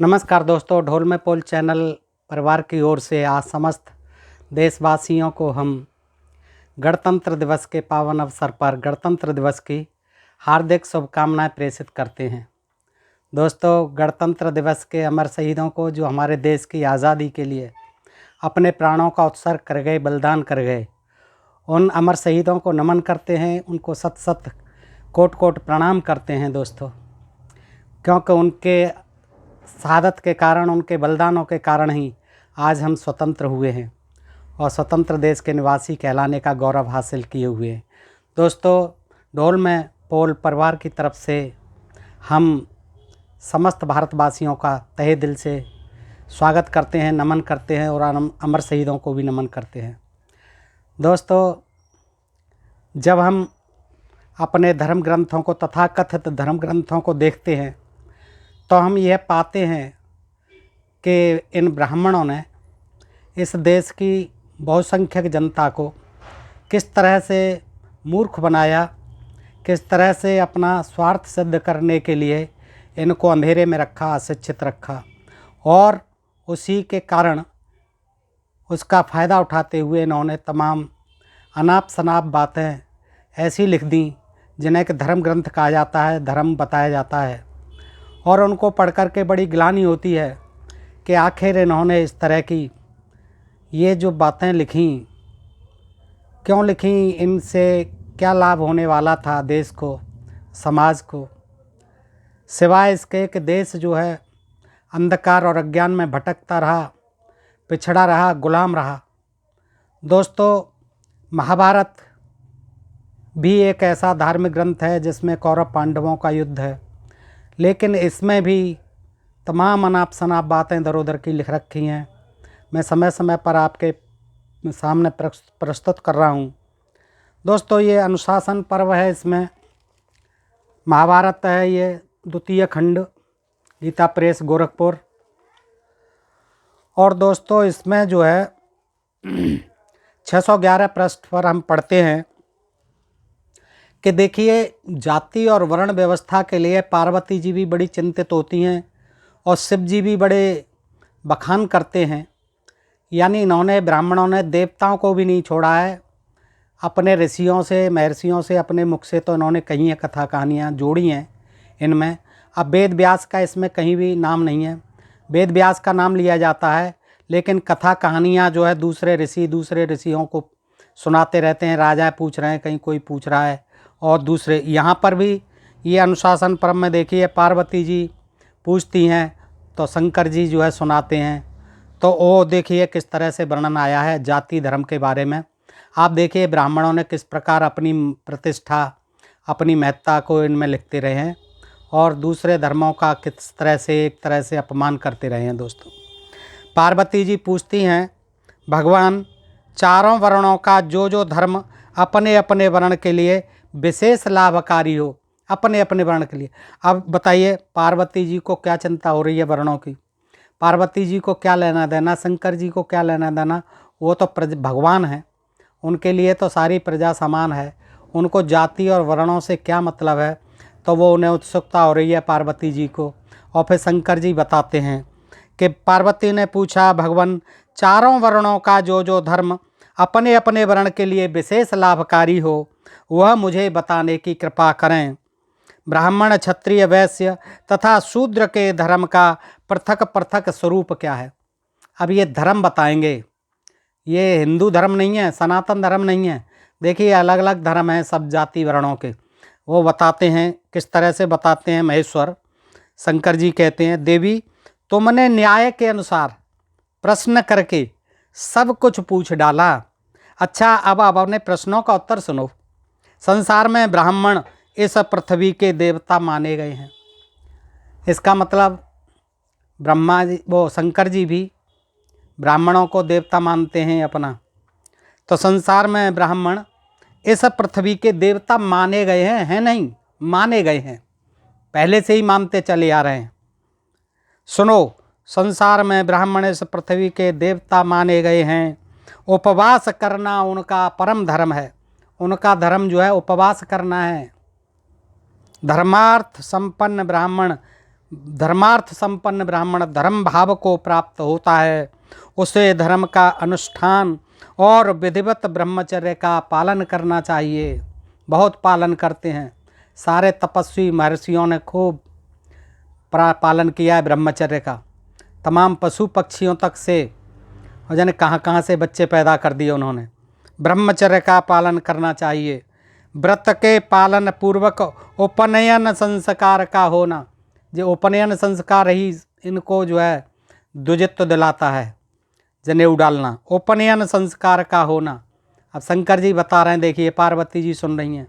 नमस्कार दोस्तों, ढोल में पोल चैनल परिवार की ओर से आज समस्त देशवासियों को हम गणतंत्र दिवस के पावन अवसर पर गणतंत्र दिवस की हार्दिक शुभकामनाएं प्रेषित करते हैं। दोस्तों, गणतंत्र दिवस के अमर शहीदों को जो हमारे देश की आज़ादी के लिए अपने प्राणों का उत्सर्ग कर गए, बलिदान कर गए, उन अमर शहीदों को नमन करते हैं, उनको सत सत कोट कोट प्रणाम करते हैं दोस्तों, क्योंकि उनके शहादत के कारण, उनके बलिदानों के कारण ही आज हम स्वतंत्र हुए हैं और स्वतंत्र देश के निवासी कहलाने का गौरव हासिल किए हुए हैं। दोस्तों, ढोल में पोल परिवार की तरफ से हम समस्त भारतवासियों का तहे दिल से स्वागत करते हैं, नमन करते हैं और अमर शहीदों को भी नमन करते हैं। दोस्तों, जब हम अपने धर्म ग्रंथों को, तथाकथित धर्म ग्रंथों को देखते हैं तो हम यह पाते हैं कि इन ब्राह्मणों ने इस देश की बहुसंख्यक जनता को किस तरह से मूर्ख बनाया, किस तरह से अपना स्वार्थ सिद्ध करने के लिए इनको अंधेरे में रखा, अशिक्षित रखा, और उसी के कारण उसका फ़ायदा उठाते हुए इन्होंने तमाम अनाप शनाप बातें ऐसी लिख दी जिन्हें कि धर्म ग्रंथ कहा जाता है, धर्म बताया जाता है, और उनको पढ़ कर के बड़ी ग्लानि होती है कि आखिर इन्होंने इस तरह की ये जो बातें लिखी क्यों लिखी, इनसे क्या लाभ होने वाला था देश को, समाज को, सिवाय इसके कि देश जो है अंधकार और अज्ञान में भटकता रहा, पिछड़ा रहा, गुलाम रहा। दोस्तों, महाभारत भी एक ऐसा धार्मिक ग्रंथ है जिसमें कौरव पांडवों का युद्ध है, लेकिन इसमें भी तमाम अनाप शनाप बातें इधर उधर की लिख रखी हैं। मैं समय समय पर आपके सामने प्रस्तुत कर रहा हूँ। दोस्तों, ये अनुशासन पर्व है, इसमें महाभारत है, ये द्वितीय खंड, गीता प्रेस गोरखपुर। और दोस्तों, इसमें जो है 611 पृष्ठ पर हम पढ़ते हैं कि देखिए, जाति और वर्ण व्यवस्था के लिए पार्वती जी भी बड़ी चिंतित होती हैं और शिव जी भी बड़े बखान करते हैं। यानी इन्होंने, ब्राह्मणों ने, देवताओं को भी नहीं छोड़ा है। अपने ऋषियों से, महर्षियों से, अपने मुख से तो इन्होंने कई हैं कथा कहानियाँ जोड़ी हैं इनमें। अब वेद व्यास का इसमें कहीं भी नाम नहीं है। वेद व्यास का नाम लिया जाता है, लेकिन कथा कहानियाँ जो है दूसरे ऋषियों को सुनाते रहते हैं। राजा पूछ रहे हैं, कहीं कोई पूछ रहा है, और दूसरे यहाँ पर भी ये अनुशासन पर्व में देखिए पार्वती जी पूछती हैं तो शंकर जी जो है सुनाते हैं। तो वो देखिए किस तरह से वर्णन आया है जाति धर्म के बारे में। आप देखिए ब्राह्मणों ने किस प्रकार अपनी प्रतिष्ठा, अपनी महत्ता को इनमें लिखते रहे हैं और दूसरे धर्मों का किस तरह से एक तरह से अपमान करते रहे हैं। दोस्तों, पार्वती जी पूछती हैं, भगवान, चारों वर्णों का जो जो धर्म अपने अपने वर्ण के लिए विशेष लाभकारी हो, अपने अपने वर्ण के लिए। अब बताइए, पार्वती जी को क्या चिंता हो रही है वर्णों की? पार्वती जी को क्या लेना देना, शंकर जी को क्या लेना देना? वो तो भगवान हैं, उनके लिए तो सारी प्रजा समान है, उनको जाति और वर्णों से क्या मतलब है? तो वो उन्हें उत्सुकता हो रही है पार्वती जी को। और फिर शंकर जी बताते हैं कि पार्वती ने पूछा, भगवान, चारों वर्णों का जो जो धर्म अपने अपने वर्ण के लिए विशेष लाभकारी हो वह मुझे बताने की कृपा करें। ब्राह्मण, क्षत्रिय, वैश्य तथा शूद्र के धर्म का पृथक पृथक स्वरूप क्या है? अब ये धर्म बताएंगे। ये हिंदू धर्म नहीं है, सनातन धर्म नहीं है। देखिए, अलग अलग धर्म हैं सब जाति वर्णों के। वो बताते हैं, किस तरह से बताते हैं महेश्वर। शंकर जी कहते हैं, देवी, तुमने न्याय के अनुसार प्रश्न करके सब कुछ पूछ डाला। अच्छा, अब अपने प्रश्नों का उत्तर सुनो। संसार में ब्राह्मण इस पृथ्वी के देवता माने गए हैं। इसका मतलब ब्रह्मा जी, वो शंकर जी भी ब्राह्मणों को देवता मानते हैं अपना। तो संसार में ब्राह्मण इस पृथ्वी के देवता माने गए हैं नहीं, माने गए हैं, पहले से ही मानते चले आ रहे हैं। सुनो, संसार में ब्राह्मण इस पृथ्वी के देवता माने गए हैं। उपवास करना उनका परम धर्म है। उनका धर्म जो है उपवास करना है। धर्मार्थ संपन्न ब्राह्मण धर्मार्थ संपन्न ब्राह्मण धर्म भाव को प्राप्त होता है, उसे धर्म का अनुष्ठान और विधिवत ब्रह्मचर्य का पालन करना चाहिए। बहुत पालन करते हैं, सारे तपस्वी महर्षियों ने खूब पालन किया है ब्रह्मचर्य का। तमाम पशु पक्षियों तक से, और जाने कहाँ कहाँ से बच्चे पैदा कर दिए उन्होंने। ब्रह्मचर्य का पालन करना चाहिए। व्रत के पालन पूर्वक उपनयन संस्कार का होना, जो उपनयन संस्कार ही इनको जो है द्विजित्व दिलाता है, जनेऊ डालना, उपनयन संस्कार का होना। अब शंकर जी बता रहे हैं, देखिए पार्वती जी सुन रही हैं।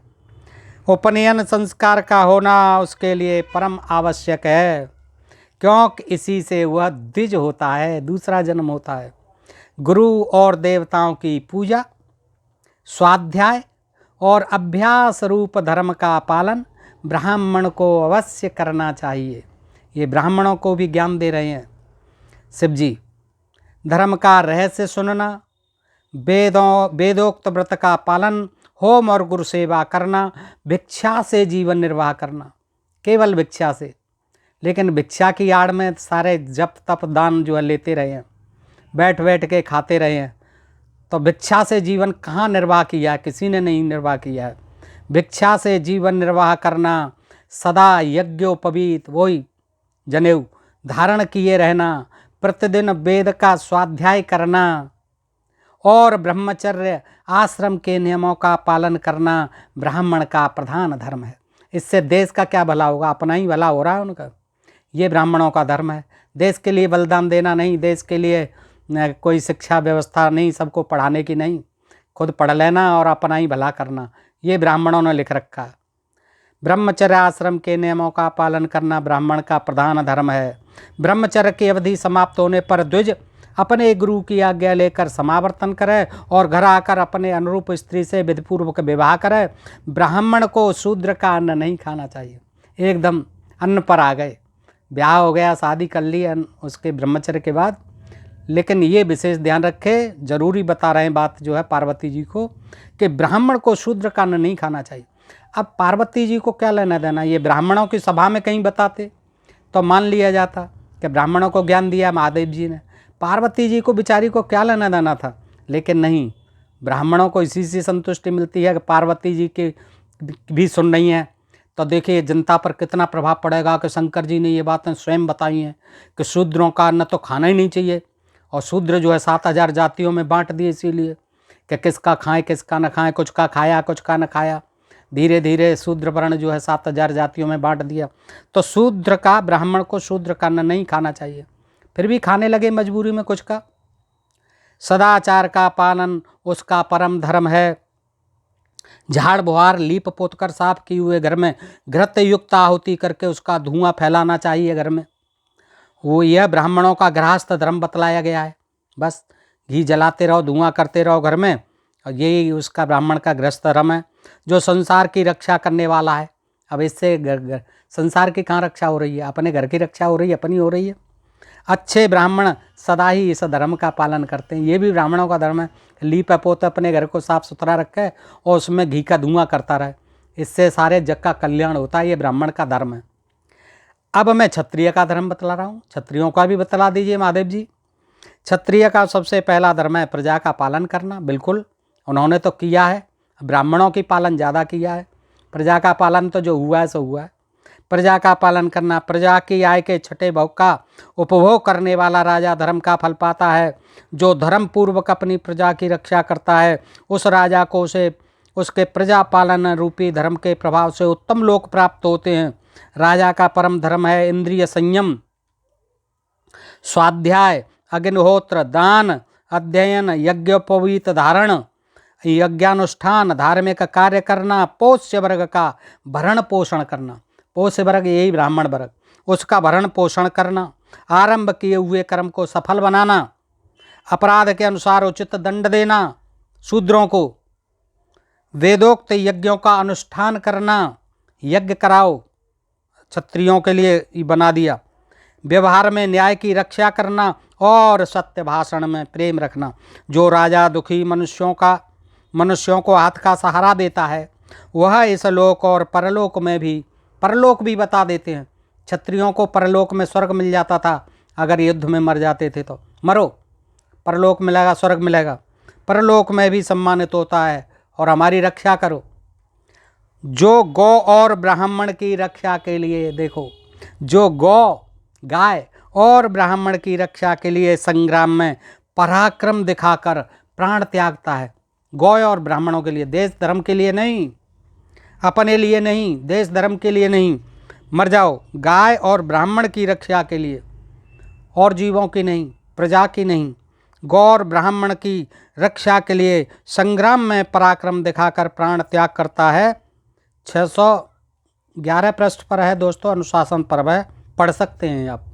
उपनयन संस्कार का होना उसके लिए परम आवश्यक है, क्योंकि इसी से वह द्विज होता है, दूसरा जन्म होता है। गुरु और देवताओं की पूजा, स्वाध्याय और अभ्यास रूप धर्म का पालन ब्राह्मण को अवश्य करना चाहिए। ये ब्राह्मणों को भी ज्ञान दे रहे हैं शिव जी। धर्म का रहस्य सुनना, वेदोक्त व्रत का पालन, होम और गुरु सेवा करना, भिक्षा से जीवन निर्वाह करना, केवल भिक्षा से। लेकिन भिक्षा की आड़ में सारे जप तप दान जो है लेते रहे हैं, बैठ बैठ के खाते रहे हैं, तो भिक्षा से जीवन कहाँ निर्वाह किया है? किसी ने नहीं निर्वाह किया है। भिक्षा से जीवन निर्वाह करना, सदा यज्ञोपवीत वही जनेऊ धारण किए रहना, प्रतिदिन वेद का स्वाध्याय करना और ब्रह्मचर्य आश्रम के नियमों का पालन करना ब्राह्मण का प्रधान धर्म है। इससे देश का क्या भला होगा? अपना ही भला हो रहा है उनका। ये ब्राह्मणों का धर्म है। देश के लिए बलिदान देना नहीं, देश के लिए कोई शिक्षा व्यवस्था नहीं, सबको पढ़ाने की नहीं, खुद पढ़ लेना और अपना ही भला करना, ये ब्राह्मणों ने लिख रखा है। ब्रह्मचर्य आश्रम के नियमों का पालन करना ब्राह्मण का प्रधान धर्म है। ब्रह्मचर्य की अवधि समाप्त होने पर द्विज अपने गुरु की आज्ञा लेकर समावर्तन करे और घर आकर अपने अनुरूप स्त्री से विधिपूर्वक विवाह करे। ब्राह्मण को शूद्र का अन्न नहीं खाना चाहिए। एकदम अन्न पर आ गए, ब्याह हो गया, शादी कर ली उसके ब्रह्मचर्य के बाद। लेकिन ये विशेष ध्यान रखे, जरूरी बता रहे हैं बात जो है पार्वती जी को, कि ब्राह्मण को शूद्र का अन्न नहीं खाना चाहिए। अब पार्वती जी को क्या लेना देना? ये ब्राह्मणों की सभा में कहीं बताते तो मान लिया जाता कि ब्राह्मणों को ज्ञान दिया महादेव जी ने, पार्वती जी को बेचारी को क्या लेना देना था। लेकिन नहीं, ब्राह्मणों को इसी से संतुष्टि मिलती है कि पार्वती जी की भी सुन रही हैं। तो देखिए जनता पर कितना प्रभाव पड़ेगा कि शंकर जी ने ये बातें स्वयं बताई हैं कि शूद्रों का अन्न तो खाना ही नहीं चाहिए। और शूद्र जो है 7000 जातियों में बांट दिए, इसीलिए कि किसका खाएं किसका न खाएं, कुछ का खाया कुछ का न खाया। धीरे धीरे शूद्र वर्ण जो है 7000 जातियों में बांट दिया। तो शूद्र का, ब्राह्मण को शूद्र का अन्न नहीं खाना चाहिए, फिर भी खाने लगे मजबूरी में कुछ का। सदाचार का पालन उसका परम धर्म है। झाड़ बुहार लीप पोत कर साफ किए हुए घर में घृत युक्त आहुति करके उसका धुआं फैलाना चाहिए घर में। वो यह ब्राह्मणों का गृहस्थ धर्म बतलाया गया है। बस घी जलाते रहो, धुआं करते रहो घर में, और यही उसका ब्राह्मण का गृहस्थ धर्म है जो संसार की रक्षा करने वाला है। अब इससे संसार की कहाँ रक्षा हो रही है? अपने घर की रक्षा हो रही है, अपनी हो रही है। अच्छे ब्राह्मण सदा ही इस धर्म का पालन करते हैं। ये भी ब्राह्मणों का धर्म है, लीप पोत अपने घर को साफ सुथरा रखे और उसमें घी का धुआं करता रहे, इससे सारे जग का कल्याण होता है। ये ब्राह्मण का धर्म है। अब मैं क्षत्रिय का धर्म बतला रहा हूँ, क्षत्रियों का भी बतला दीजिए महादेव जी। क्षत्रिय का सबसे पहला धर्म है प्रजा का पालन करना। बिल्कुल उन्होंने तो किया है, ब्राह्मणों की पालन ज़्यादा किया है। प्रजा का पालन तो जो हुआ है सो हुआ है। प्रजा का पालन करना, प्रजा की आय के छठे भोग का उपभोग करने वाला राजा धर्म का फल पाता है। जो धर्म पूर्वक अपनी प्रजा की रक्षा करता है उस राजा को उसके प्रजा पालन रूपी धर्म के प्रभाव से उत्तम लोक प्राप्त होते हैं। राजा का परम धर्म है इंद्रिय संयम, स्वाध्याय, अग्निहोत्र, दान, अध्ययन, यज्ञोपवीत धारण, यज्ञानुष्ठान, धार्मिक कार्य करना, पोष्य वर्ग का भरण पोषण करना। पोष्य वर्ग यही ब्राह्मण वर्ग, उसका भरण पोषण करना, आरंभ किए हुए कर्म को सफल बनाना, अपराध के अनुसार उचित दंड देना शूद्रों को, वेदोक्त यज्ञों का अनुष्ठान करना, यज्ञ कराओ क्षत्रियों के लिए बना दिया, व्यवहार में न्याय की रक्षा करना और सत्य भाषण में प्रेम रखना। जो राजा दुखी मनुष्यों को हाथ का सहारा देता है वह इस लोक और परलोक भी बता देते हैं क्षत्रियों को परलोक में स्वर्ग मिल जाता था अगर युद्ध में मर जाते थे तो। मरो, परलोक मिलेगा, स्वर्ग मिलेगा, परलोक में भी सम्मानित होता है, और हमारी रक्षा करो। जो गौ और ब्राह्मण की रक्षा के लिए, देखो, जो गौ, गाय और ब्राह्मण की रक्षा के लिए संग्राम में पराक्रम दिखाकर प्राण त्यागता है, गौ और ब्राह्मणों के लिए, देश धर्म के लिए नहीं, अपने लिए नहीं, देश धर्म के लिए नहीं, मर जाओ, गाय और ब्राह्मण की रक्षा के लिए, और जीवों की नहीं, प्रजा की नहीं, गौ और ब्राह्मण की रक्षा के लिए संग्राम में पराक्रम दिखाकर प्राण त्याग करता है। 611 पृष्ठ पर है दोस्तों, अनुशासन पर्व है, पढ़ सकते हैं आप।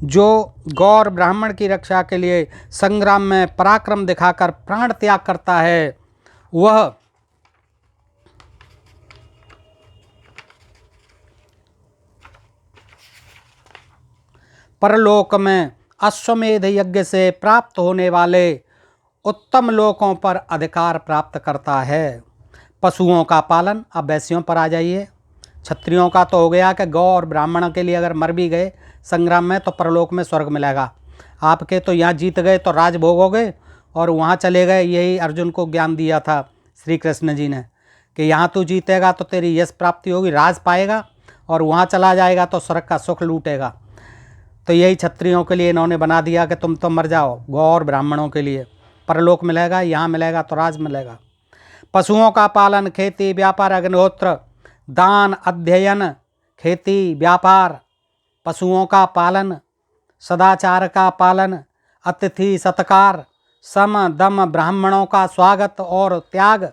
जो गौ और ब्राह्मण की रक्षा के लिए संग्राम में पराक्रम दिखाकर प्राण त्याग करता है, वह परलोक में अश्वमेध यज्ञ से प्राप्त होने वाले उत्तम लोकों पर अधिकार प्राप्त करता है। पशुओं का पालन, अब वैश्यों पर आ जाइए। क्षत्रियों का तो हो गया कि गौ और ब्राह्मणों के लिए अगर मर भी गए संग्राम में तो परलोक में स्वर्ग मिलेगा। आपके तो यहाँ जीत गए तो राज भोगोगे और वहाँ चले गए, यही अर्जुन को ज्ञान दिया था श्री कृष्ण जी ने कि यहाँ तू जीतेगा तो तेरी यश प्राप्ति होगी, राज पाएगा, और वहाँ चला जाएगा तो स्वर्ग का सुख लूटेगा। तो यही क्षत्रियों के लिए इन्होंने बना दिया कि तुम तो मर जाओ, गौ और ब्राह्मणों के लिए परलोक मिलेगा, यहाँ मिलेगा तो राज मिलेगा। पशुओं का पालन, खेती, व्यापार, अग्निहोत्र, दान, अध्ययन, खेती, व्यापार, पशुओं का पालन, सदाचार का पालन, अतिथि सत्कार, सम दम, ब्राह्मणों का स्वागत और त्याग,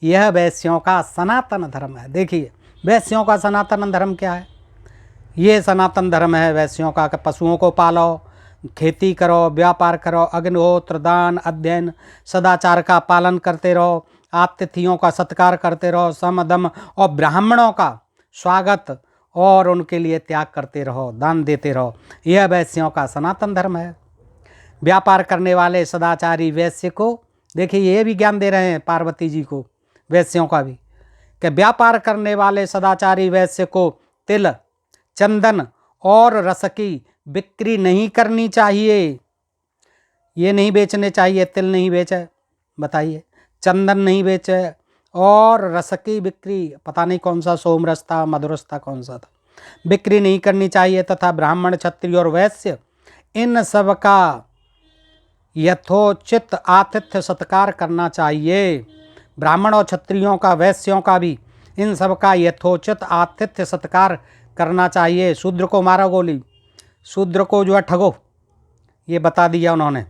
यह वैश्यों का सनातन धर्म है। देखिए वैश्यों का सनातन धर्म क्या है, ये सनातन धर्म है वैश्यों का कि पशुओं को पालो, खेती करो, व्यापार करो, अग्निहोत्र, दान, अध्ययन, सदाचार का पालन करते रहो, आतिथियों का सत्कार करते रहो, समदम और ब्राह्मणों का स्वागत और उनके लिए त्याग करते रहो, दान देते रहो, यह वैश्यों का सनातन धर्म है। व्यापार करने वाले सदाचारी वैश्य को, देखिए ये भी ज्ञान दे रहे हैं पार्वती जी को, वैश्यों का भी, कि व्यापार करने वाले सदाचारी वैश्य को तिल, चंदन और रस की बिक्री नहीं करनी चाहिए। ये नहीं बेचने चाहिए, तिल नहीं बेचे, बताइए, चंदन नहीं बेचे, और रस की बिक्री, पता नहीं कौन सा सोमरस था, मधुरस था, कौन सा था, बिक्री नहीं करनी चाहिए। तथा ब्राह्मण, क्षत्रिय और वैश्य इन सब का यथोचित आतिथ्य सत्कार करना चाहिए। ब्राह्मण और क्षत्रियों का, वैश्यों का भी इन सब का यथोचित आतिथ्य सत्कार करना चाहिए। शूद्र को मारो गोली, शूद्र को जो है ठगो, ये बता दिया उन्होंने।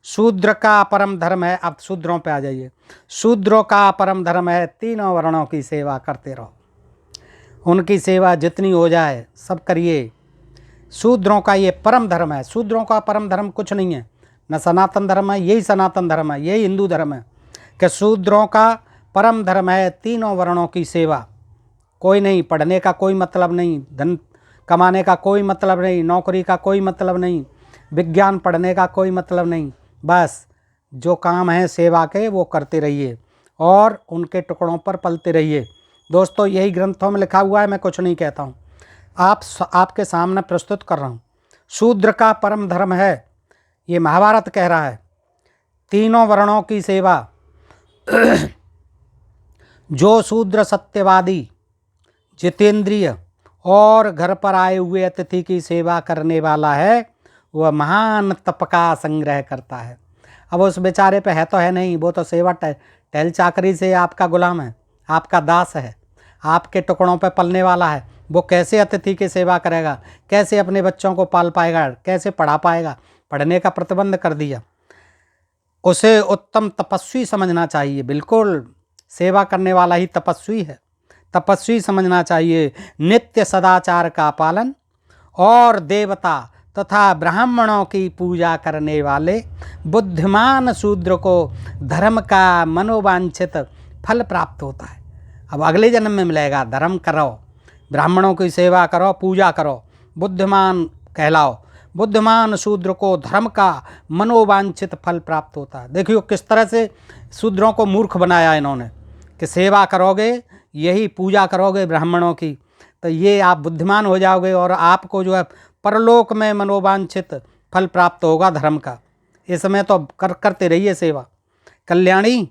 शूद्र का परम धर्म है, अब शूद्रों पे आ जाइए, शूद्रों का परम धर्म है तीनों वर्णों की सेवा करते रहो, उनकी सेवा जितनी हो जाए सब करिए। शूद्रों का ये परम धर्म है, शूद्रों का परम धर्म कुछ नहीं है, न सनातन धर्म है, यही सनातन धर्म है, यही हिंदू धर्म है कि शूद्रों का परम धर्म है तीनों वर्णों की सेवा। कोई नहीं, पढ़ने का कोई मतलब नहीं, धन कमाने का कोई मतलब नहीं, नौकरी का कोई मतलब नहीं, विज्ञान पढ़ने का कोई मतलब नहीं, बस जो काम है सेवा के वो करते रहिए और उनके टुकड़ों पर पलते रहिए। दोस्तों यही ग्रंथों में लिखा हुआ है, मैं कुछ नहीं कहता हूँ, आपके सामने प्रस्तुत कर रहा हूँ। शूद्र का परम धर्म है, ये महाभारत कह रहा है, तीनों वर्णों की सेवा। जो शूद्र सत्यवादी, जितेंद्रिय और घर पर आए हुए अतिथि की सेवा करने वाला है, वह महान तप का संग्रह करता है। अब उस बेचारे पे है तो है नहीं, वो तो सेवा टहल चाकरी से आपका गुलाम है, आपका दास है, आपके टुकड़ों पे पलने वाला है। वो कैसे अतिथि की सेवा करेगा, कैसे अपने बच्चों को पाल पाएगा, कैसे पढ़ा पाएगा, पढ़ने का प्रतिबंध कर दिया। उसे उत्तम तपस्वी समझना चाहिए, बिल्कुल सेवा करने वाला ही तपस्वी है, तपस्वी समझना चाहिए। नित्य सदाचार का पालन और देवता तथा ब्राह्मणों की पूजा करने वाले बुद्धिमान शूद्र को धर्म का मनोवांछित फल प्राप्त होता है। अब अगले जन्म में मिलेगा, धर्म करो, ब्राह्मणों की सेवा करो, पूजा करो, बुद्धिमान कहलाओ। बुद्धिमान शूद्र को धर्म का मनोवांछित फल प्राप्त होता है। देखियो किस तरह से शूद्रों को मूर्ख बनाया इन्होंने कि सेवा करोगे, यही पूजा करोगे ब्राह्मणों की, तो तो ये आप बुद्धिमान हो जाओगे और आपको जो है परलोक में मनोवांछित फल प्राप्त होगा धर्म का। इसमें तो करते रहिए सेवा। कल्याणी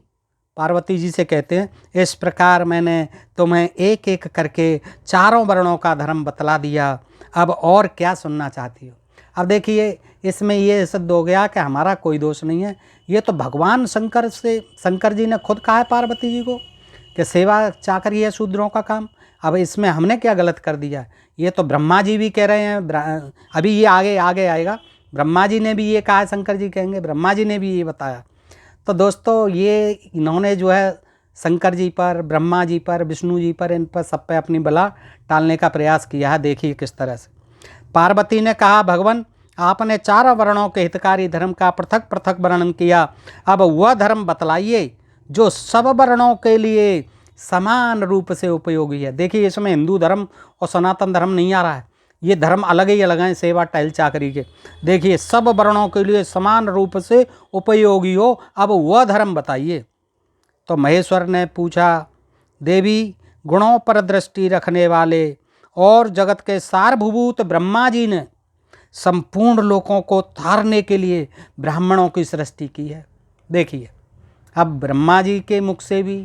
पार्वती जी से कहते हैं, इस प्रकार मैंने तुम्हें एक एक करके चारों वर्णों का धर्म बतला दिया, अब और क्या सुनना चाहती हो। अब देखिए इसमें ये सिद्ध हो गया कि हमारा कोई दोष नहीं है। ये तो भगवान शंकर जी ने खुद कहा है पार्वती जी को कि सेवा चाकरी है शूद्रों का काम। अब इसमें हमने क्या गलत कर दिया। ये तो ब्रह्मा जी भी कह रहे हैं, अभी ये आगे आएगा। ब्रह्मा जी ने भी ये कहा है, शंकर जी कहेंगे, ब्रह्मा जी ने भी ये बताया। तो दोस्तों ये इन्होंने जो है शंकर जी पर, ब्रह्मा जी पर, विष्णु जी पर, इन पर सब पे अपनी बला टालने का प्रयास किया है। देखिए किस तरह से। पार्वती ने कहा, भगवान आपने चारों वर्णों के हितकारी धर्म का पृथक पृथक वर्णन किया, अब वह धर्म बतलाइए जो सब वर्णों के लिए समान रूप से उपयोगी है। देखिए इसमें हिंदू धर्म और सनातन धर्म नहीं आ रहा है, ये धर्म अलग ही अलग हैं सेवा टहल चाकरी के। देखिए सब वर्णों के लिए समान रूप से उपयोगी हो, अब वह धर्म बताइए। तो महेश्वर ने पूछा, देवी गुणों पर दृष्टि रखने वाले और जगत के सार्वभूत ब्रह्मा जी ने संपूर्ण लोगों को तारने के लिए ब्राह्मणों की सृष्टि की है। देखिए अब ब्रह्मा जी के मुख से भी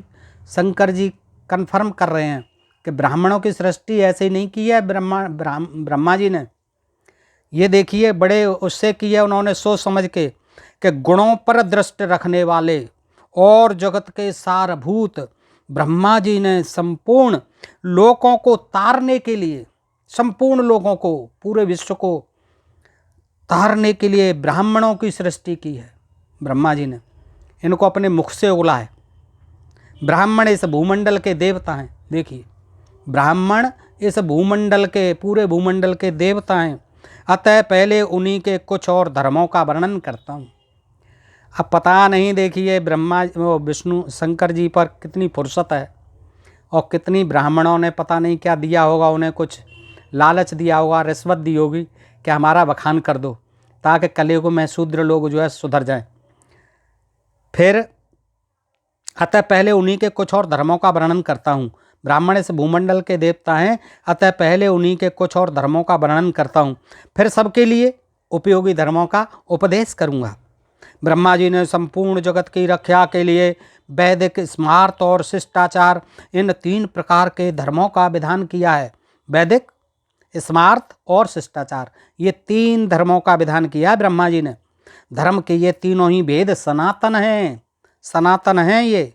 शंकर जी कन्फर्म कर रहे हैं कि ब्राह्मणों की सृष्टि ऐसे नहीं की है ब्रह्मा जी ने। ये देखिए बड़े उससे की है उन्होंने सोच समझ के कि गुणों पर दृष्टि रखने वाले और जगत के सारभूत ब्रह्मा जी ने संपूर्ण लोगों को तारने के लिए, संपूर्ण लोगों को, पूरे विश्व को तारने के लिए ब्राह्मणों की सृष्टि की है। ब्रह्मा जी ने इनको अपने मुख से उगला है। ब्राह्मण इस भूमंडल के देवता हैं। देखिए ब्राह्मण इस भूमंडल के, पूरे भूमंडल के देवता हैं। अतः पहले उन्हीं के कुछ और धर्मों का वर्णन करता हूँ। अब पता नहीं देखिए ब्रह्मा विष्णु शंकर जी पर कितनी फुर्सत है और कितनी ब्राह्मणों ने पता नहीं क्या दिया होगा, उन्हें कुछ लालच दिया होगा, रिश्वत दी होगी कि हमारा बखान कर दो ताकि कलयुग में शूद्र लोग जो है सुधर जाएं। फिर अतः पहले उन्हीं के कुछ और धर्मों का वर्णन करता हूँ। ब्राह्मण इस भूमंडल के देवता हैं, अतः पहले उन्हीं के कुछ और धर्मों का वर्णन करता हूँ, फिर सबके लिए उपयोगी धर्मों का उपदेश करूँगा। ब्रह्मा जी ने संपूर्ण जगत की रक्षा के लिए वैदिक, स्मार्त और शिष्टाचार, इन 3 प्रकार के धर्मों का विधान किया है। वैदिक, स्मार्त और शिष्टाचार, ये 3 धर्मों का विधान किया है ब्रह्मा जी ने। धर्म के ये तीनों ही भेद सनातन हैं, सनातन हैं, ये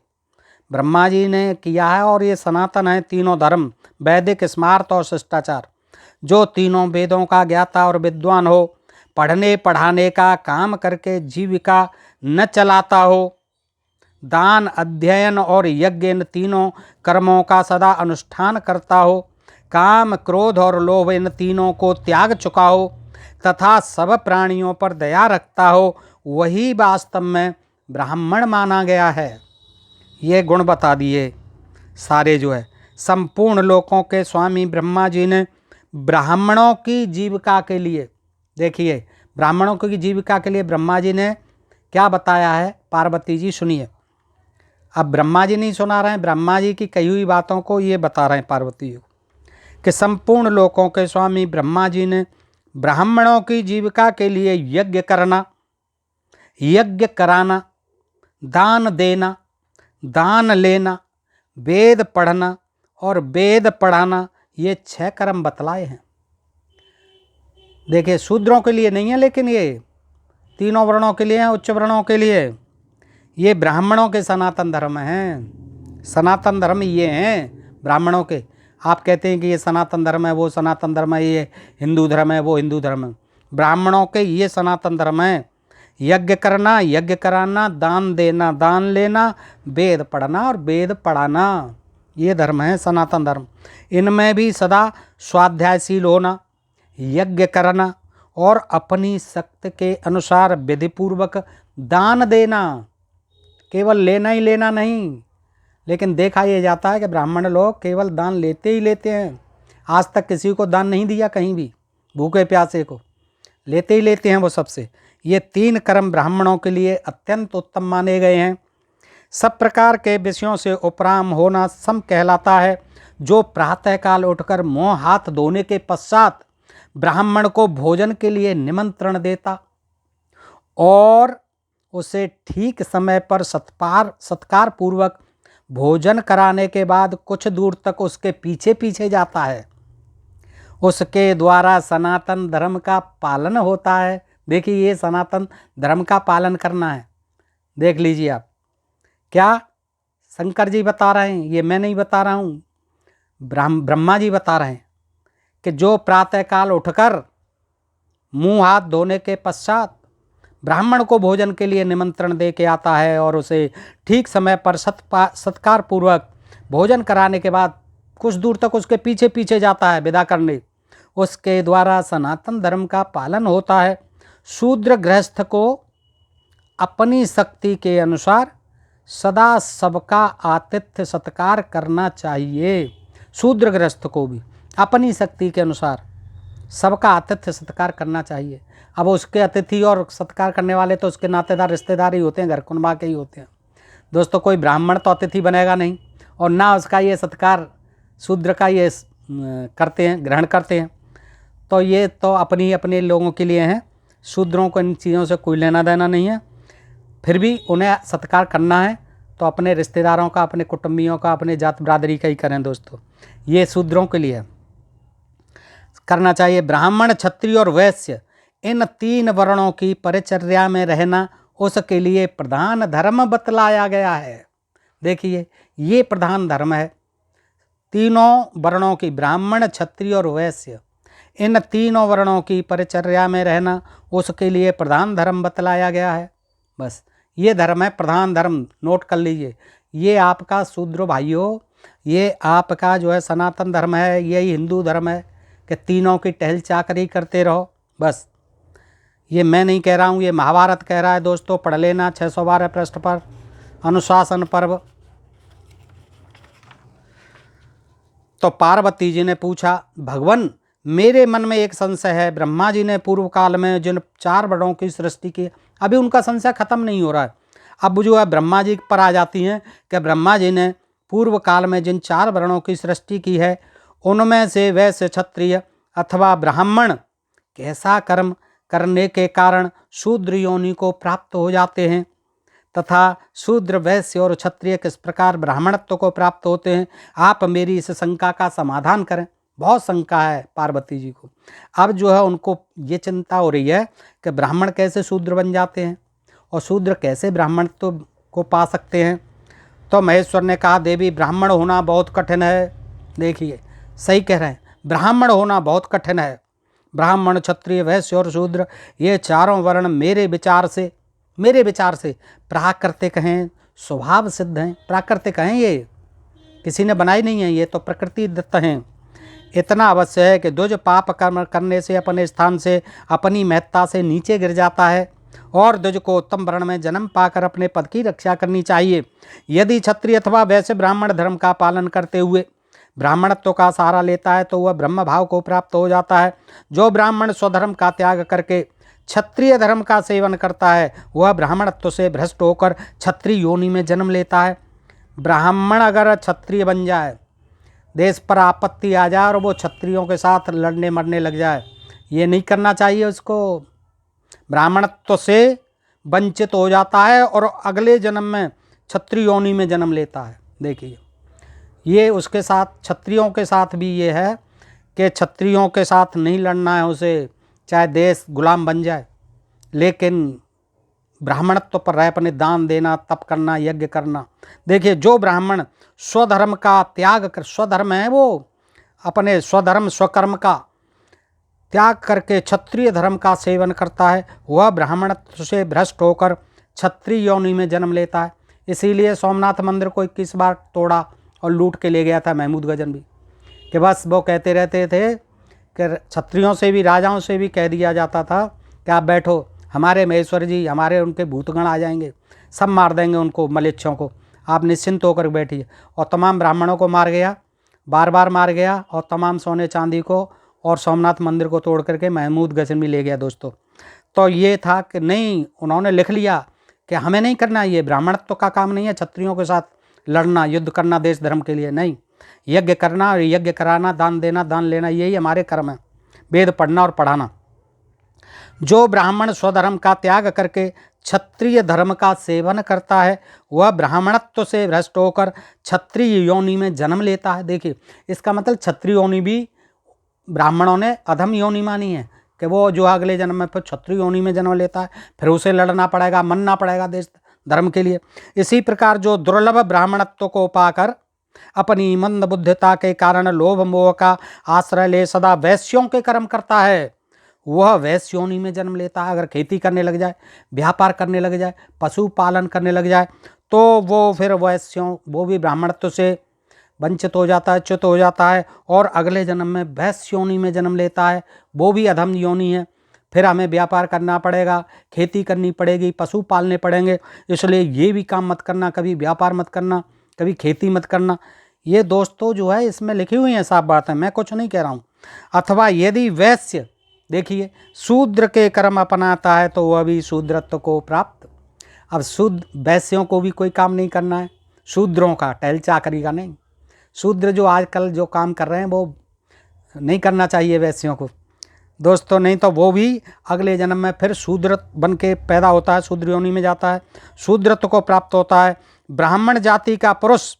ब्रह्मा जी ने किया है और ये सनातन है तीनों धर्म, वैदिक, स्मार्त और शिष्टाचार। जो तीनों वेदों का ज्ञाता और विद्वान हो, पढ़ने पढ़ाने का काम करके जीविका न चलाता हो, दान, अध्ययन और यज्ञ इन तीनों कर्मों का सदा अनुष्ठान करता हो, काम, क्रोध और लोभ इन तीनों को त्याग चुका हो तथा सब प्राणियों पर दया रखता हो, वही वास्तव में ब्राह्मण माना गया है। ये गुण बता दिए सारे जो है। संपूर्ण लोकों के स्वामी ब्रह्मा जी ने ब्राह्मणों की जीविका के लिए, देखिए ब्राह्मणों की जीविका के लिए ब्रह्मा जी ने क्या बताया है, पार्वती जी सुनिए। अब ब्रह्मा जी नहीं सुना रहे हैं, ब्रह्मा जी की कही हुई बातों को ये बता रहे हैं पार्वती जी को कि संपूर्ण लोकों के स्वामी ब्रह्मा जी ने ब्राह्मणों की जीविका के लिए यज्ञ करना, यज्ञ कराना, दान देना, दान लेना, वेद पढ़ना और वेद पढ़ाना, ये 6 कर्म बतलाए हैं। देखिए शूद्रों के लिए नहीं है, लेकिन ये तीनों वर्णों के लिए हैं, उच्च वर्णों के लिए। ये ब्राह्मणों के सनातन धर्म हैं, सनातन धर्म ये हैं ब्राह्मणों के। आप कहते हैं कि ये सनातन धर्म है, वो सनातन धर्म है, ये हिंदू धर्म है, वो हिंदू धर्म है। ब्राह्मणों के ये सनातन धर्म है। यज्ञ करना, यज्ञ कराना, दान देना, दान लेना, वेद पढ़ना और वेद पढ़ाना, ये धर्म है सनातन धर्म। इनमें भी सदा स्वाध्यायशील होना, यज्ञ करना और अपनी शक्ति के अनुसार विधिपूर्वक दान देना। केवल लेना ही लेना नहीं, लेकिन देखा यह जाता है कि ब्राह्मण लोग केवल दान लेते ही लेते हैं। आज तक किसी को दान नहीं दिया, कहीं भी भूखे प्यासे को, लेते ही लेते हैं वो सबसे। ये 3 कर्म ब्राह्मणों के लिए अत्यंत उत्तम माने गए हैं। सब प्रकार के विषयों से उपराम होना सम कहलाता है। जो प्रातःकाल उठकर मुँह हाथ धोने के पश्चात ब्राह्मण को भोजन के लिए निमंत्रण देता और उसे ठीक समय पर सत्कार पूर्वक भोजन कराने के बाद कुछ दूर तक उसके पीछे पीछे जाता है, उसके द्वारा सनातन धर्म का पालन होता है। देखिए, ये सनातन धर्म का पालन करना है। देख लीजिए आप, क्या शंकर जी बता रहे हैं, ये मैं नहीं बता रहा हूँ, ब्रह्मा जी बता रहे हैं कि जो प्रातःकाल उठकर मुंह हाथ धोने के पश्चात ब्राह्मण को भोजन के लिए निमंत्रण दे के आता है और उसे ठीक समय पर सत्कार पूर्वक भोजन कराने के बाद कुछ दूर तक उसके पीछे पीछे जाता है विदा करने, उसके द्वारा सनातन धर्म का पालन होता है। शूद्र गृहस्थ को अपनी शक्ति के अनुसार सदा सबका आतिथ्य सत्कार करना चाहिए। शूद्र गृहस्थ को भी अपनी शक्ति के अनुसार सबका आतिथ्य सत्कार करना चाहिए। अब उसके अतिथि और सत्कार करने वाले तो उसके नातेदार रिश्तेदार ही होते हैं, घर कुनबा के ही होते हैं दोस्तों। कोई ब्राह्मण तो अतिथि बनेगा नहीं और ना उसका ये सत्कार शूद्र का ये करते हैं, ग्रहण करते हैं। तो ये तो अपनी अपने लोगों के लिए हैं, शूद्रों को इन चीज़ों से कोई लेना देना नहीं है। फिर भी उन्हें सत्कार करना है तो अपने रिश्तेदारों का, अपने कुटुंबियों का, अपने जात बरादरी का ही करें दोस्तों। ये शूद्रों के लिए करना चाहिए। ब्राह्मण, क्षत्रिय और वैश्य इन 3 वर्णों की परिचर्या में रहना उसके लिए प्रधान धर्म बतलाया गया है। देखिए, ये प्रधान धर्म है। तीनों वर्णों की, ब्राह्मण, क्षत्रिय और वैश्य, इन तीनों वर्णों की परिचर्या में रहना उसके लिए प्रधान धर्म बतलाया गया है। बस ये धर्म है प्रधान धर्म, नोट कर लीजिए। ये आपका शूद्र भाइयों, ये आपका जो है सनातन धर्म है, यही हिंदू धर्म है कि तीनों की टहल चाकरी करते रहो। बस ये मैं नहीं कह रहा हूँ, ये महाभारत कह रहा है दोस्तों, पढ़ लेना 612 पृष्ठ पर, अनुशासन पर्व। तो पार्वती जी ने पूछा, भगवान मेरे मन में एक संशय है। ब्रह्मा जी ने पूर्व काल में जिन 4 वर्णों की सृष्टि की, अभी उनका संशय खत्म नहीं हो रहा है। अब जो है ब्रह्मा जी पर आ जाती हैं कि ब्रह्मा जी ने पूर्व काल में जिन 4 वर्णों की सृष्टि की है, उनमें से वैश्य, क्षत्रिय अथवा ब्राह्मण कैसा कर्म करने के कारण शूद्र योनि को प्राप्त हो जाते हैं तथा शूद्र, वैश्य और क्षत्रिय किस प्रकार ब्राह्मणत्व को प्राप्त होते हैं। आप मेरी इस शंका का समाधान करें। बहुत शंका है पार्वती जी को। अब जो है उनको ये चिंता हो रही है कि ब्राह्मण कैसे शूद्र बन जाते हैं और शूद्र कैसे ब्राह्मणत्व को पा सकते हैं। तो महेश्वर ने कहा, देवी ब्राह्मण होना बहुत कठिन है। देखिए, सही कह रहे हैं, ब्राह्मण होना बहुत कठिन है। ब्राह्मण, क्षत्रिय, वैश्य और शूद्र, ये चारों वर्ण मेरे विचार से प्राकृतिक हैं, स्वभाव सिद्ध हैं। प्राकृतिक हैं, ये किसी ने बनाई नहीं है, ये तो प्रकृति दत्त हैं। इतना अवश्य है कि द्विज पाप कर्म करने से अपने स्थान से, अपनी महत्ता से नीचे गिर जाता है और द्विज को उत्तम वर्ण में जन्म पाकर अपने पद की रक्षा करनी चाहिए। यदि क्षत्रिय अथवा वैश्य ब्राह्मण धर्म का पालन करते हुए ब्राह्मणत्व का सहारा लेता है तो वह ब्रह्म भाव को प्राप्त हो जाता है। जो ब्राह्मण स्वधर्म का त्याग करके क्षत्रिय धर्म का सेवन करता है वह ब्राह्मणत्व से भ्रष्ट होकर क्षत्रिय योनि में जन्म लेता है। ब्राह्मण अगर क्षत्रिय बन जाए, देश पर आपत्ति आ जाए और वो क्षत्रियों के साथ लड़ने मरने लग जाए, ये नहीं करना चाहिए उसको। ब्राह्मणत्व से वंचित हो जाता है और अगले जन्म में क्षत्रिय योनि में जन्म लेता है। देखिए, ये उसके साथ, क्षत्रियों के साथ भी ये है कि क्षत्रियों के साथ नहीं लड़ना है उसे, चाहे देश गुलाम बन जाए, लेकिन ब्राह्मणत्व पर रह, अपने दान देना, तप करना, यज्ञ करना। देखिए, जो ब्राह्मण स्वधर्म का त्याग कर, स्वधर्म है वो, अपने स्वधर्म स्वकर्म का त्याग करके क्षत्रिय धर्म का सेवन करता है, वह ब्राह्मणत्व से भ्रष्ट होकर क्षत्रिय योनि में जन्म लेता है। इसीलिए सोमनाथ मंदिर को 21 बार तोड़ा और लूट के ले गया था महमूद गजन भी, कि बस वो कहते रहते थे कि क्षत्रियों से भी, राजाओं से भी कह दिया जाता था कि आप बैठो, हमारे महेश्वर जी, हमारे उनके भूतगण आ जाएंगे, सब मार देंगे उनको, मलेच्छों को, आप निश्चिंत होकर बैठिए। और तमाम ब्राह्मणों को मार गया, बार बार मार गया, और तमाम सोने चांदी को और सोमनाथ मंदिर को तोड़ करके महमूद गजन भी ले गया दोस्तों। तो ये था कि नहीं, उन्होंने लिख लिया कि हमें नहीं करना, ये ब्राह्मणत्व का काम नहीं है क्षत्रियों के साथ लड़ना, युद्ध करना देश धर्म के लिए, नहीं। यज्ञ करना और यज्ञ कराना, दान देना, दान लेना, यही हमारे कर्म है। वेद पढ़ना और पढ़ाना। जो ब्राह्मण स्वधर्म का त्याग करके क्षत्रिय धर्म का सेवन करता है वह ब्राह्मणत्व से भ्रष्ट होकर क्षत्रिय योनि में जन्म लेता है। देखिए, इसका मतलब क्षत्रिय योनि भी ब्राह्मणों ने अधम योनि मानी है कि वो जो अगले जन्म में फिर क्षत्रिय योनि में जन्म लेता है, फिर उसे लड़ना पड़ेगा, मरना पड़ेगा देश धर्म के लिए। इसी प्रकार जो दुर्लभ ब्राह्मणत्व को पाकर अपनी मंद बुद्धिता के कारण लोभ मोह का आश्रय ले सदा वैश्यों के कर्म करता है, वह वैश्य योनि में जन्म लेता है। अगर खेती करने लग जाए, व्यापार करने लग जाए, पशुपालन करने लग जाए, तो वो फिर वैश्यों, वो भी ब्राह्मणत्व से वंचित हो जाता है, च्युत हो जाता है और अगले जन्म में वैश्य योनि में जन्म लेता है। वो भी अधम योनि है। फिर हमें व्यापार करना पड़ेगा, खेती करनी पड़ेगी, पशु पालने पड़ेंगे। इसलिए ये भी काम मत करना, कभी व्यापार मत करना, कभी खेती मत करना। ये दोस्तों जो है इसमें लिखी हुई है, साफ बात है, मैं कुछ नहीं कह रहा हूँ। अथवा यदि वैश्य, देखिए, शूद्र के कर्म अपनाता है तो वह भी शूद्रत्व को प्राप्त। अब शूद्र वैश्यों को भी कोई काम नहीं करना है, शूद्रों का, टहल चाकरी का नहीं। शूद्र जो आजकल जो काम कर रहे हैं वो नहीं करना चाहिए वैश्यों को दोस्तों, नहीं तो वो भी अगले जन्म में फिर शूद्र बन के पैदा होता है, शूद्र योनि में जाता है, शूद्रत्व को प्राप्त होता है। ब्राह्मण जाति का पुरुष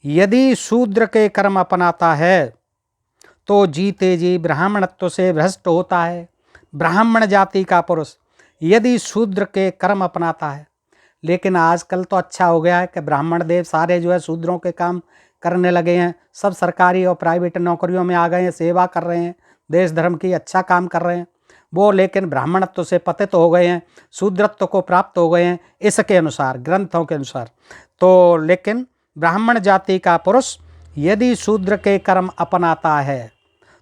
यदि शूद्र के कर्म अपनाता है तो जीते जी ब्राह्मणत्व से भ्रष्ट होता है। ब्राह्मण जाति का पुरुष यदि शूद्र के कर्म अपनाता है, लेकिन आजकल तो अच्छा हो गया है कि ब्राह्मण देव सारे जो है शूद्रों के काम करने लगे हैं। सब सरकारी और प्राइवेट नौकरियों में आ गए हैं, सेवा कर रहे हैं, देश धर्म की अच्छा काम कर रहे हैं वो, लेकिन ब्राह्मणत्व से पतित हो गए हैं, शूद्रत्व को प्राप्त हो गए हैं इसके अनुसार, ग्रंथों के अनुसार। तो लेकिन ब्राह्मण जाति का पुरुष यदि शूद्र के कर्म अपनाता है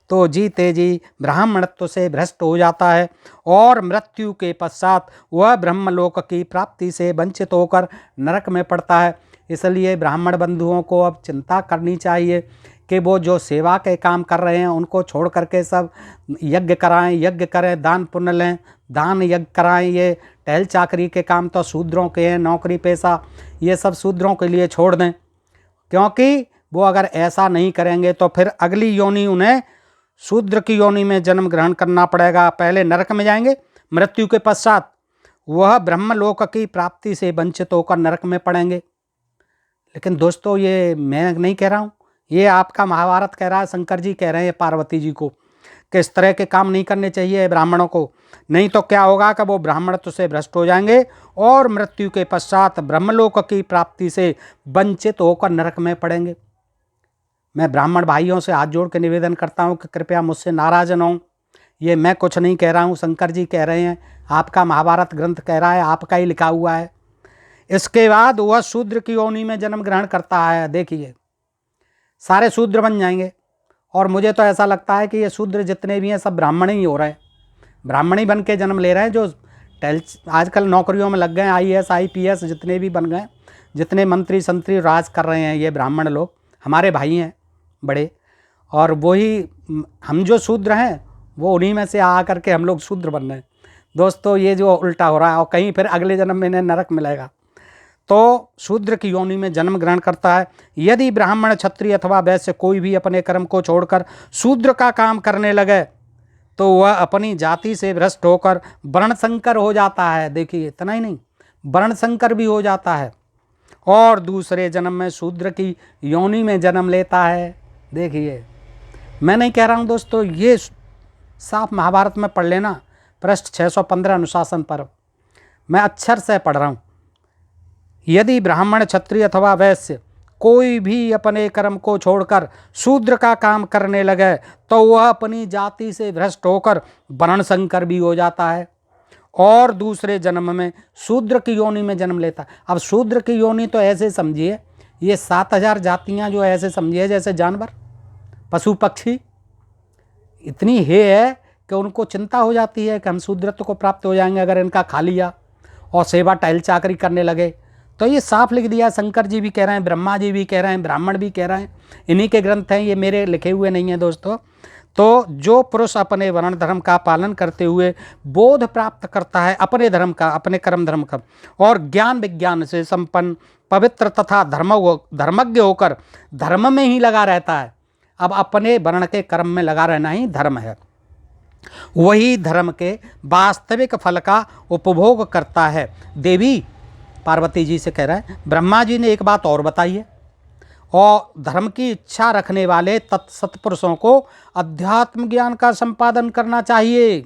तो जीते जी ब्राह्मणत्व से भ्रष्ट हो जाता है और मृत्यु के पश्चात वह ब्रह्मलोक की प्राप्ति से वंचित होकर नरक में पड़ता है। इसलिए ब्राह्मण बंधुओं को अब चिंता करनी चाहिए कि वो जो सेवा के काम कर रहे हैं उनको छोड़ करके सब यज्ञ कराएं, यज्ञ करें, दान पुण्य लें, दान यज्ञ कराएं। ये टहल चाकरी के काम तो शूद्रों के हैं, नौकरी पेशा ये सब शूद्रों के लिए छोड़ दें, क्योंकि वो अगर ऐसा नहीं करेंगे तो फिर अगली योनि उन्हें शूद्र की योनि में जन्म ग्रहण करना पड़ेगा। पहले नरक में जाएंगे, मृत्यु के पश्चात वह ब्रह्मलोक की प्राप्ति से वंचित होकर नरक में पड़ेंगे। लेकिन दोस्तों ये मैं नहीं कह रहा हूँ, ये आपका महाभारत कह रहा है, शंकर जी कह रहे हैं पार्वती जी को कि इस तरह के काम नहीं करने चाहिए ब्राह्मणों को, नहीं तो क्या होगा कि वो ब्राह्मणत्व से भ्रष्ट हो जाएंगे और मृत्यु के पश्चात ब्रह्मलोक की प्राप्ति से वंचित होकर नरक में पड़ेंगे। मैं ब्राह्मण भाइयों से हाथ जोड़ के निवेदन करता हूँ कि कृपया मुझसे नाराज न हो। ये मैं कुछ नहीं कह रहा हूँ, शंकर जी कह रहे हैं, आपका महाभारत ग्रंथ कह रहा है, आपका ही लिखा हुआ है। इसके बाद वह शूद्र की योनि में जन्म ग्रहण करता है। देखिए सारे शूद्र बन जाएंगे और मुझे तो ऐसा लगता है कि ये शूद्र जितने भी हैं सब ब्राह्मण ही हो रहे हैं, ब्राह्मण ही बन के जन्म ले रहे हैं। जो आजकल नौकरियों में लग गए, IAS IPS जितने भी बन गए, जितने मंत्री संतरी राज कर रहे हैं, ये ब्राह्मण लोग हमारे भाई हैं बड़े। और वही हम जो शूद्र हैं वो उन्हीं में से आ करके हम लोग शूद्र बन रहे हैं दोस्तों। ये जो उल्टा हो रहा है और कहीं फिर अगले जन्म में इन्हें नरक मिलेगा। तो शूद्र की योनि में जन्म ग्रहण करता है। यदि ब्राह्मण, क्षत्रिय अथवा वैश्य कोई भी अपने कर्म को छोड़कर शूद्र का काम करने लगे तो वह अपनी जाति से भ्रष्ट होकर वर्णशंकर हो जाता है। देखिए इतना ही नहीं, वर्णशंकर भी हो जाता है और दूसरे जन्म में शूद्र की योनि में जन्म लेता है। देखिए मैं नहीं कह रहा हूँ दोस्तों, ये साफ महाभारत में पढ़ लेना, पृष्ठ 615 अनुशासन पर्व, मैं अक्षर से पढ़ रहा हूँ। यदि ब्राह्मण, क्षत्रिय अथवा वैश्य कोई भी अपने कर्म को छोड़कर शूद्र का काम करने लगे तो वह अपनी जाति से भ्रष्ट होकर वर्णशंकर भी हो जाता है और दूसरे जन्म में शूद्र की योनि में जन्म लेता है। अब शूद्र की योनि तो ऐसे समझिए, ये 7000 जातियाँ जो ऐसे समझिए जैसे जानवर, पशु पक्षी, इतनी है कि उनको चिंता हो जाती है कि हम शूद्रत्व को प्राप्त हो जाएंगे अगर इनका खा लिया और सेवा टहल चाकरी करने लगे। तो ये साफ लिख दिया, शंकर जी भी कह रहे हैं, ब्रह्मा जी भी कह रहे हैं, ब्राह्मण भी कह रहे हैं, इन्हीं के ग्रंथ हैं, ये मेरे लिखे हुए नहीं हैं दोस्तों। तो जो पुरुष अपने वर्ण धर्म का पालन करते हुए बोध प्राप्त करता है अपने धर्म का, अपने कर्म धर्म का, और ज्ञान विज्ञान से संपन्न, पवित्र तथा धर्मज्ञ होकर धर्म में ही लगा रहता है। अब अपने वर्ण के कर्म में लगा रहना ही धर्म है। वही धर्म के वास्तविक फल का उपभोग करता है। देवी पार्वती जी से कह रहा है, ब्रह्मा जी ने एक बात और बताई है, और धर्म की इच्छा रखने वाले सत्पुरुषों को अध्यात्म ज्ञान का संपादन करना चाहिए।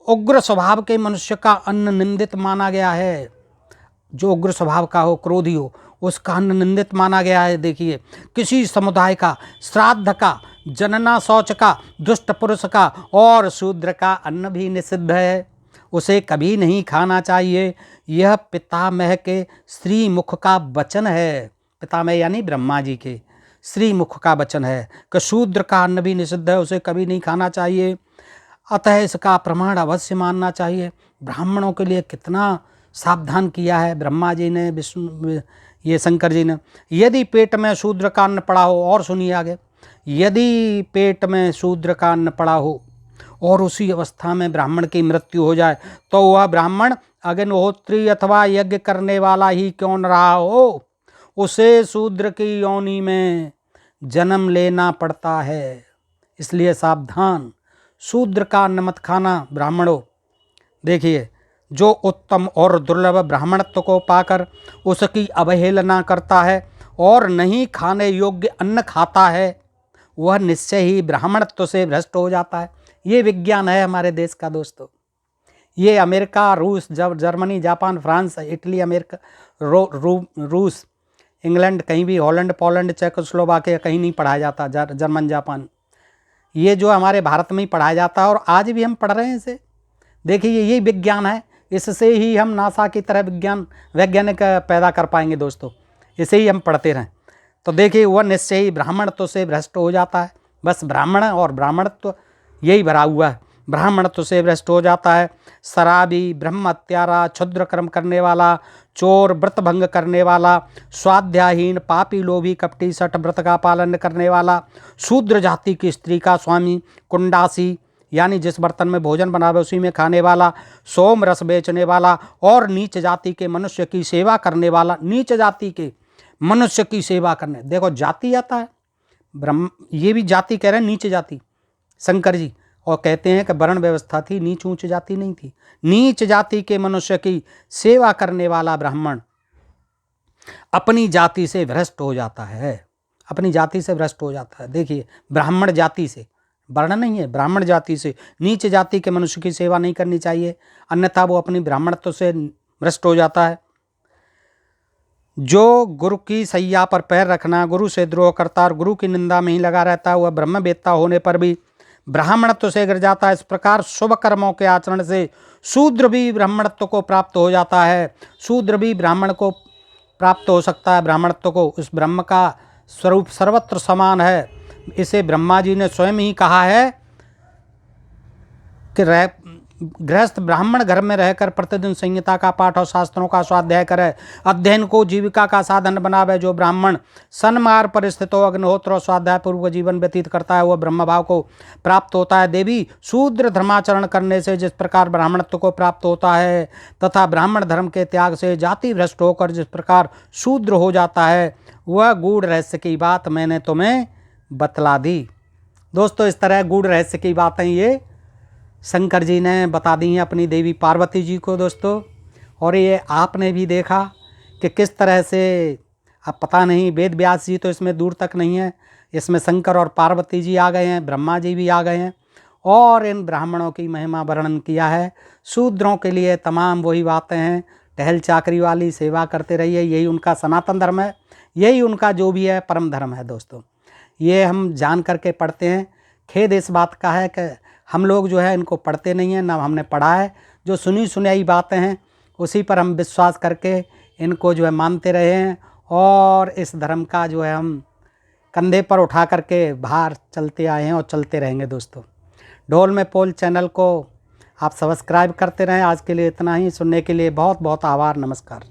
उग्र स्वभाव के मनुष्य का अन्न निंदित माना गया है। जो उग्र स्वभाव का हो, क्रोधी हो, उसका अन्न निंदित माना गया है। देखिए, किसी समुदाय का, श्राद्ध का, जनना शौच का, दुष्ट पुरुष का और शूद्र का अन्न भी निषिद्ध है, उसे कभी नहीं खाना चाहिए। यह पितामह के श्रीमुख का वचन है। पितामह यानी ब्रह्मा जी के श्रीमुख का वचन है कि शूद्र का अन्न भी निषिद्ध है, उसे कभी नहीं खाना चाहिए। अतः इसका प्रमाण अवश्य मानना चाहिए। ब्राह्मणों के लिए कितना सावधान किया है ब्रह्मा जी ने, ये शंकर जी ने। यदि पेट में शूद्र का अन्न पड़ा हो, और सुनिए आगे, यदि पेट में शूद्र का अन्न पड़ा हो और उसी अवस्था में ब्राह्मण की मृत्यु हो जाए, तो वह ब्राह्मण अग्निहोत्री अथवा यज्ञ करने वाला ही क्यों न रहा हो, उसे शूद्र की योनि में जन्म लेना पड़ता है। इसलिए सावधान, शूद्र का अन्न मत खाना ब्राह्मणों। देखिए, जो उत्तम और दुर्लभ ब्राह्मणत्व को पाकर उसकी अवहेलना करता है और नहीं खाने योग्य अन्न खाता है, वह निश्चय ही ब्राह्मणत्व से भ्रष्ट हो जाता है। ये विज्ञान है हमारे देश का दोस्तों। ये अमेरिका, रूस, Germany, Japan, France, Italy, America, रूस, इंग्लैंड, कहीं भी हॉलैंड, पोलैंड, चेकोस्लोवाकिया कहीं नहीं पढ़ाया जाता। जर्मन, जापान, ये जो हमारे भारत में ही पढ़ाया जाता है और आज भी हम पढ़ रहे हैं इसे। देखिए, यही विज्ञान है। इससे ही हम नासा की तरह वैज्ञानिक पैदा कर पाएंगे दोस्तों, इसे ही हम पढ़ते रहें। तो देखिए, वह निश्चय ही ब्राह्मणत्व से भ्रष्ट हो जाता है। बस ब्राह्मण और ब्राह्मणत्व यही भरा हुआ है, ब्राह्मणत्व से भ्रष्ट हो जाता है। शराबी, ब्रह्म हत्यारा, क्षुद्र कर्म करने वाला, चोर, व्रत भंग करने वाला, स्वाध्यायहीन, पापी, लोभी, कपटी, सठ, व्रत का पालन करने वाला, शूद्र जाति की स्त्री का स्वामी, कुंडासी यानी जिस बर्तन में भोजन बनावे उसी में खाने वाला, सोम रस बेचने वाला और नीच जाति के मनुष्य की सेवा करने वाला। नीच जाति के मनुष्य की सेवा करने, देखो जाति आता है, ये भी जाति कह रहे हैं, नीच जाति शंकर जी, और कहते हैं कि वर्ण व्यवस्था थी, नीच ऊंच जाति नहीं थी। नीच जाति के मनुष्य की सेवा करने वाला ब्राह्मण अपनी जाति से भ्रष्ट हो जाता है, अपनी जाति से भ्रष्ट हो जाता है। देखिए, ब्राह्मण जाति से, वर्ण नहीं है, ब्राह्मण जाति से, नीच जाति के मनुष्य की सेवा नहीं करनी चाहिए, अन्यथा वो अपनी ब्राह्मणत्व से भ्रष्ट हो जाता है। जो गुरु की सैया पर पैर रखना, गुरु से द्रोह करता और गुरु की निंदा में ही लगा रहता है, वह ब्रह्मवेत्ता होने पर भी ब्राह्मणत्व से गिर जाता है। इस प्रकार शुभ कर्मों के आचरण से शूद्र भी ब्राह्मणत्व को प्राप्त हो जाता है। शूद्र भी ब्राह्मण को प्राप्त हो सकता है, ब्राह्मणत्व को। इस ब्रह्म का स्वरूप सर्वत्र समान है। इसे ब्रह्मा जी ने स्वयं ही कहा है कि गृहस्थ ब्राह्मण घर में रहकर प्रतिदिन संहिता का पाठ और शास्त्रों का स्वाध्याय करे, अध्ययन को जीविका का साधन बनावे। जो ब्राह्मण सन्मार्ग पर स्थित हो, अग्निहोत्र और स्वाध्याय पूर्वक जीवन व्यतीत करता है, वह ब्रह्म भाव को प्राप्त होता है। देवी, शूद्र धर्माचरण करने से जिस प्रकार ब्राह्मणत्व को प्राप्त होता है तथा ब्राह्मण धर्म के त्याग से जाति भ्रष्ट होकर जिस प्रकार शूद्र हो जाता है, वह गूढ़ रहस्य की बात मैंने तुम्हें बतला दी। दोस्तों, इस तरह गूढ़ रहस्य की बातें ये शंकर जी ने बता दी हैं अपनी देवी पार्वती जी को दोस्तों। और ये आपने भी देखा कि किस तरह से, अब पता नहीं, वेद व्यास जी तो इसमें दूर तक नहीं है, इसमें शंकर और पार्वती जी आ गए हैं, ब्रह्मा जी भी आ गए हैं और इन ब्राह्मणों की महिमा वर्णन किया है। शूद्रों के लिए तमाम वही बातें हैं, टहल चाकरी वाली सेवा करते रहिए, यही उनका सनातन धर्म है, यही उनका जो भी है परम धर्म है दोस्तों। ये हम जान करके पढ़ते हैं। खेद इस बात का है कि हम लोग जो है इनको पढ़ते नहीं हैं, ना हमने पढ़ा है। जो सुनी सुनाई बातें हैं उसी पर हम विश्वास करके इनको जो है मानते रहे हैं और इस धर्म का जो है हम कंधे पर उठा करके बाहर चलते आए हैं और चलते रहेंगे दोस्तों। ढोल में पोल चैनल को आप सब्सक्राइब करते रहें। आज के लिए इतना ही। सुनने के लिए बहुत बहुत आभार। नमस्कार।